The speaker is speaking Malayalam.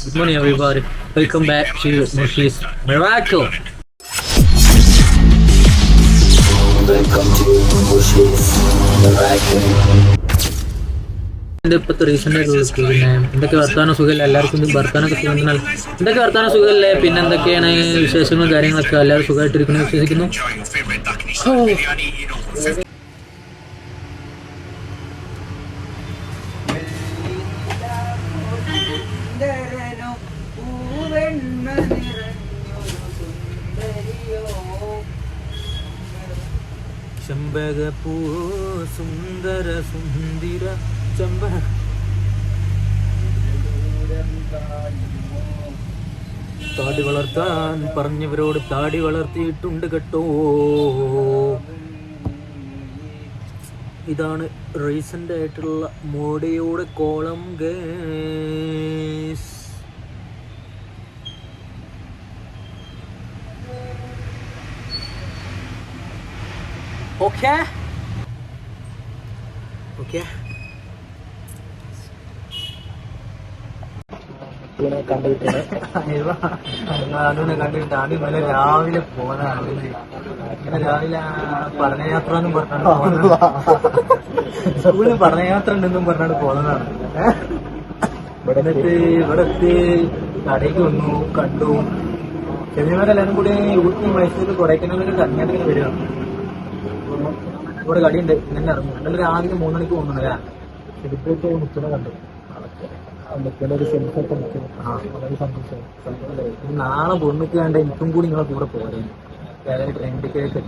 Good morning, everybody. Welcome back to Mushi's Miracle. Welcome to Mushi's Miracle. ഇപ്പോഴത്തെ റീസെന്റ് പിന്നെ എന്തൊക്കെ വർത്താനം സുഖമല്ലേ എല്ലാവർക്കും? വർത്താനൊക്കെ സുഖം. എന്തൊക്കെ വർത്താനം സുഖമല്ലേ? പിന്നെ എന്തൊക്കെയാണ് വിശേഷങ്ങളും കാര്യങ്ങളൊക്കെ? എല്ലാവരും സുഖമായിട്ടിരിക്കുന്നു വിശ്വസിക്കുന്നു. ചെമ്പകപ്പൂ സുന്ദര സുന്ദര താടി വളർത്താൻ പറഞ്ഞവരോട് താടി വളർത്തിയിട്ടുണ്ട് കേട്ടോ. ഇതാണ് റീസെന്റ് ആയിട്ടുള്ള മോഡിയുടെ കോളം ഗേസ്. ഓക്കെ ഓക്കെ കണ്ടിട്ടാണ് ഇന്നലെ രാവിലെ പോന്നതാണ്. ഇന്നലെ രാവിലെ പഠനയാത്ര എന്നും പറഞ്ഞാണ് സ്കൂളിൽ പഠനയാത്ര ഉണ്ടെന്നും പറഞ്ഞാണ് പോകുന്നതാണ്. ഇവിടെ കടയ്ക്ക് വന്നു, കണ്ടു. ചെറിയവരെല്ലാരും കൂടി ഊട്ടി മൈസൂർ കൊടൈക്കനാലൊക്കെ കറങ്ങിയാട്ടിങ്ങനെ വരികയാണ്. ഇവിടെ കടിയുണ്ട്, ഇന്നെ ഇറങ്ങും. ഇന്നലെ രാവിലെ 3 മണിക്ക് പോകുന്നുണ്ട്. സെലിബ്രേറ്റ് മുക്കിനെ കണ്ടു. ഒരു സെൽഫൊക്കെ നിൽക്കുന്നു. വളരെ സന്തോഷം. നാളെ പൊണ്ണിക്ക് വേണ്ട എനിക്കും കൂടി നിങ്ങളെ കൂടെ പോരാ. Train ticket